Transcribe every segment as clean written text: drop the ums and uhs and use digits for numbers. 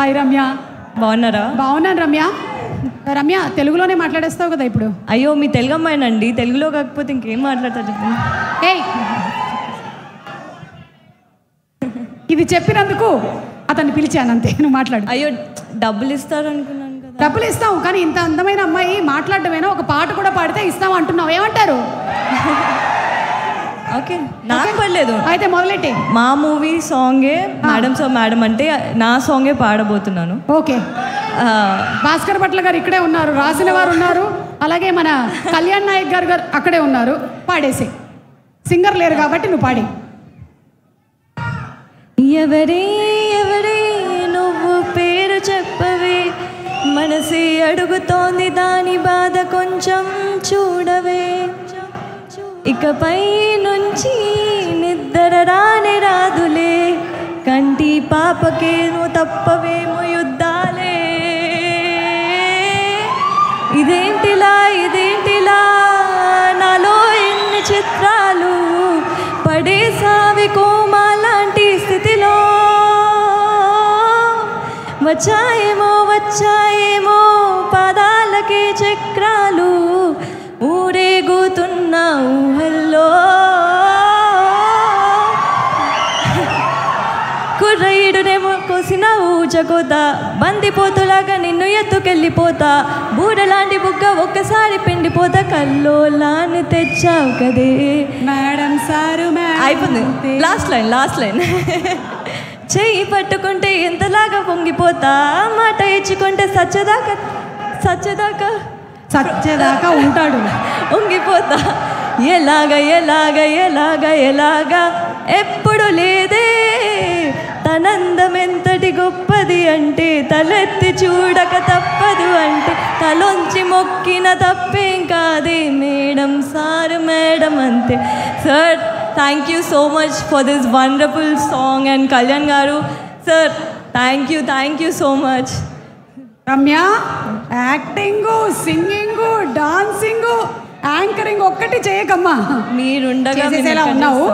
Hi Ramya. బాగున్నారా? బాగున్నాను రమ్య. రమ్య తెలుగులోనే మాట్లాడేస్తావు కదా ఇప్పుడు? అయ్యో మీ తెలుగు అమ్మాయినండి, తెలుగులో కాకపోతే ఇంకేం మాట్లాడతా చెప్పండి. ఏయ్ ఇది చెప్పినందుకు అతన్ని పిలిచాను అంతే, నువ్వు మాట్లాడు. అయ్యో డబ్బులు ఇస్తారు అనుకున్నాను కదా. డబ్బులు ఇస్తాం, కానీ ఇంత అందమైన అమ్మాయి మాట్లాడటమేనా, ఒక పాట కూడా పాడితే ఇస్తాం అంటున్నావు, ఏమంటారు? ఓకే నాకు పర్లేదు. అయితే మొదలెట్టి. మా మూవీ సాంగే మేడం సో మేడం అంటే నా సాంగే పాడబోతున్నాను. ఓకే. భాస్కర్ భట్ల గారు ఇక్కడే ఉన్నారు, రాసిన వారు ఉన్నారు, అలాగే మన కళ్యాణ్ నాయక్ గారు అక్కడే ఉన్నారు. పాడేసి, సింగర్ లేరు కాబట్టి నువ్వు పాడి. ఎవరే ఎవరే నువ్వు పేరు చెప్పవే, మనసే అడుగుతోంది దాని బాధ కొంచెం చూడవే, ఇకపై నుంచి నిద్ర రానే రాదులే, కంటి పాపకేమో తప్పవేమో యుద్ధాలే, ఇదేంటిలా ఇదేంటిలా నాలో ఎన్ని చిత్రాలు పడేసావి కోమాలాంటి స్థితిలో, వచ్చాయేమో వచ్చాయేమో పాదాలకే చక్రాలు, ఊరేగుతున్న ఊహల్లో కుర్రయ్యుడునేమో కోసిన ఊచకోత, బందిపోతులాగా నిన్ను ఎత్తుకెళ్ళిపోతా, బూరెలాంటి బుగ్గ ఒక్కసారి పిండిపోతా, కల్లోలాన్ని తెచ్చావు కదే మేడం సారు. అయిపోయింది, లాస్ట్ లైన్. చెయ్యి పట్టుకుంటే ఎంతలాగా పొంగిపోతా, మాట ఇచ్చుకుంటే సచ్చదాకా ఉంటాడు, పొంగిపోతా, ఎలాగా ఎలాగా ఎలాగా ఎలాగా ఎప్పుడు లేదే, తనందం ఎంతటి గొప్పది అంటే, తలెత్తి చూడక తప్పదు అంటే, తలొంచి మొక్కిన తప్పేం కాదే, మేడం సారు మేడం అంతే. Sir thank you so much for this wonderful song, and Kalyan garu sir thank you so much. Ramya acting, singing, dancing, anchoring ఒక్కటి చేయకమ్మా, మీరుండగా ఉన్నావు.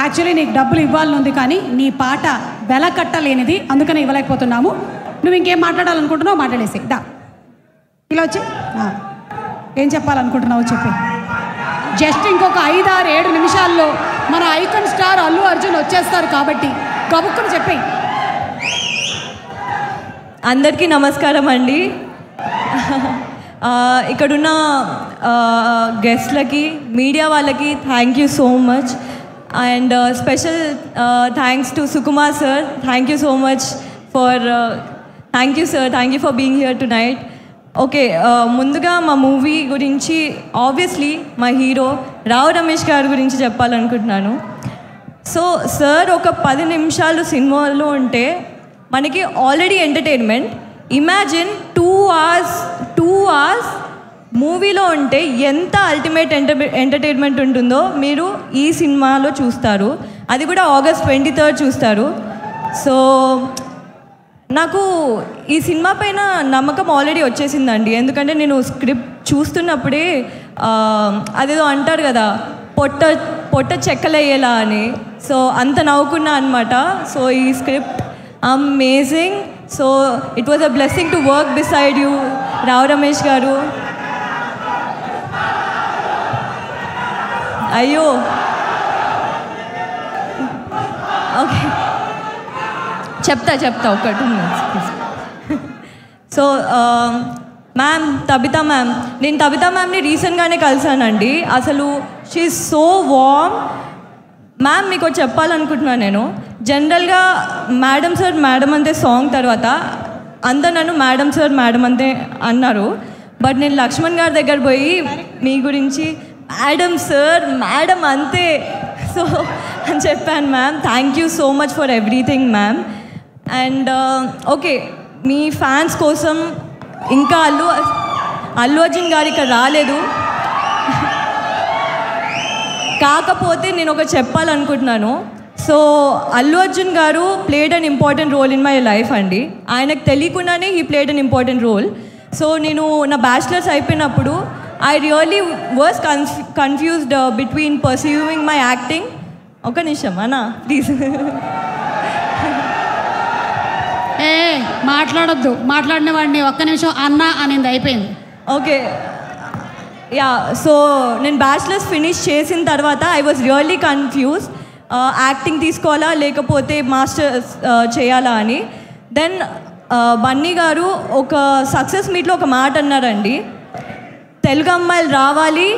యాక్చువల్లీ నీకు డబ్బులు ఇవ్వాలని ఉంది, కానీ నీ పాట వెల కట్టలేనిది, అందుకని ఇవ్వలేకపోతున్నాము. నువ్వు ఇంకేం మాట్లాడాలనుకుంటున్నావు మాట్లాడేసి దా, ఇలా వచ్చి ఏం చెప్పాలనుకుంటున్నావు చెప్పి. జస్ట్ ఇంకొక 5-6-7 నిమిషాల్లో మన ఐకాన్ స్టార్ అల్లు అర్జున్ వచ్చేస్తారు కాబట్టి గబుక్కుని చెప్పి. అందరికీ నమస్కారం అండి. ఇక్కడున్న గెస్ట్లకి, మీడియా వాళ్ళకి thank you so much, and special thanks to Sukumar sir. Thank you so much for thank you for being here tonight. Okay, ముందుగా మా మూవీ గురించి ఆబ్వియస్లీ మా హీరో రావు రమేష్ గారి గురించి చెప్పాలనుకుంటున్నాను. సో సార్ ఒక 10 నిమిషాలు సినిమాలో ఉంటే మనకి ఆల్రెడీ ఎంటర్టైన్మెంట్. ఇమాజిన్ 2 hours మూవీలో ఉంటే ఎంత అల్టిమేట్ ఎంటర్టైన్మెంట్ ఉంటుందో మీరు ఈ సినిమాలో చూస్తారు. అది కూడా August 23rd చూస్తారు. సో నాకు ఈ సినిమా పైన నమ్మకం ఆల్రెడీ వచ్చేసిందండి, ఎందుకంటే నేను స్క్రిప్ట్ చూస్తున్నప్పుడే అదేదో అంటారు కదా, పొట్ట చెక్కలయ్యేలా అని. సో అంత నవ్వుకున్నా అనమాట. సో ఈ script amazing. So it was a blessing to work beside you Rao Ramesh garu. అయ్యో ఓకే, చెప్తా ఒక 2 minutes please. So ma'am, Tabitha ma'am, నేను తబితా మ్యామ్ని రీసెంట్గానే కలిసానండి. అసలు she is so warm. Ma'am మీకు చెప్పాలనుకుంటున్నాను, నేను జనరల్గా మేడం సార్ మేడం అంతే సాంగ్ తర్వాత అందరు నన్ను మేడం సార్ మేడం అంతే అన్నారు. బట్ నేను లక్ష్మణ్ గారి దగ్గర పోయి మీ గురించి మేడం సార్ మేడం అంతే సో అని చెప్పాను. Ma'am thank you so much for everything ma'am. And okay, me fans కోసం ఇంకా అల్లు అర్జున్ గారు ఇక్కడ రాలేదు, కాకపోతే నేను ఒక చెప్పాలనుకుంటున్నాను. సో అల్లు అర్జున్ గారు played an important role in my life అండి. ఆయనకు తెలియకుండానే he played an important role. So నేను నా బ్యాచిలర్స్ అయిపోయినప్పుడు I really was confused between pursuing my acting. ఒక నిమిషం అన్నా ప్లీజ్. ఏ మాట్లాడొద్దు, మాట్లాడిన వాడిని ఒక్క నిమిషం అన్న అనింది, అయిపోయింది. ఓకే యా, సో నేను బ్యాచిలర్స్ ఫినిష్ చేసిన తర్వాత I was really confuse, acting తీసుకోవాలా లేకపోతే మాస్టర్స్ చేయాలా అని. దెన్ బన్నీ గారు ఒక సక్సెస్ మీట్లో ఒక మాట అన్నారండి, తెలుగు అమ్మాయిలు రావాలి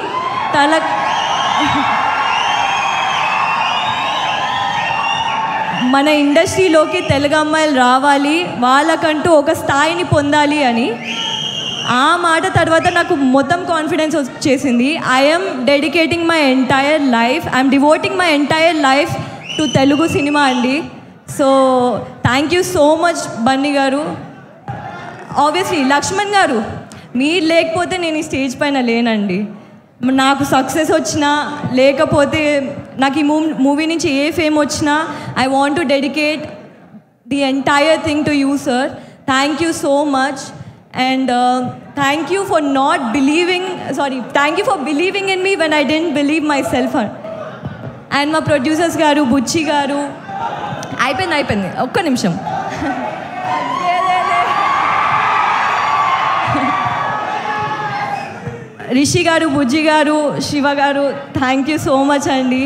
మన ఇండస్ట్రీలోకి తెలుగు అమ్మాయిలు రావాలి, వాళ్ళకంటూ ఒక స్థాయిని పొందాలి అని. ఆ మాట తర్వాత నాకు మొత్తం కాన్ఫిడెన్స్ వచ్చేసింది. I'm dedicating my entire life, I'm devoting my entire life to Telugu cinema అండి. So thank you so much Bunny garu. Obviously Laxman గారు, మీరు లేకపోతే నేను ఈ స్టేజ్ పైన లేనండి. నాకు సక్సెస్ వచ్చినా లేకపోతే నాకు ఈ మూవీ నుంచి ఏ ఫేమ్ వచ్చినా I want to dedicate the entire thing to you sir. Thank you so much and thank you for not believing, thank you for believing in me when I didn't believe myself. అండ్ మా producers గారు, బుచ్చి గారు, అయిపోయింది ఒక్క నిమిషం. రిషి గారు, బుజ్జి గారు, శివ గారు, థ్యాంక్ యూ సో మచ్ అండి.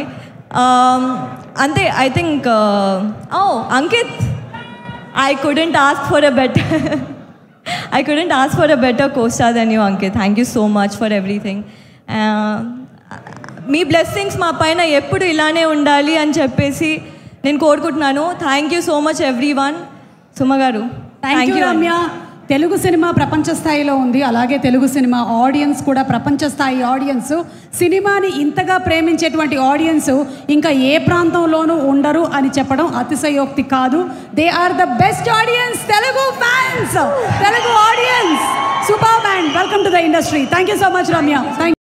అంతే, I think Ankit, I couldn't ask for a better co-star than you, Ankit. Thank you so much for everything. మీ బ్లెస్సింగ్స్ మా పైన ఎప్పుడు ఇలానే ఉండాలి అని చెప్పేసి నేను కోరుకుంటున్నాను. Thank you so much everyone. Suma garu, thank you Ramya. Telugu cinema ప్రపంచ స్థాయిలో ఉంది, అలాగే తెలుగు సినిమా ఆడియన్స్ కూడా ప్రపంచ స్థాయి ఆడియన్స్. సినిమాని ఇంతగా ప్రేమించేటువంటి ఆడియన్స్ ఇంకా ఏ ప్రాంతంలోనూ ఉండరు అని చెప్పడం అతిశయోక్తి కాదు. They are the best audience, Telugu fans, Telugu audience. Super man, welcome to the industry. Thank you so much Ramya.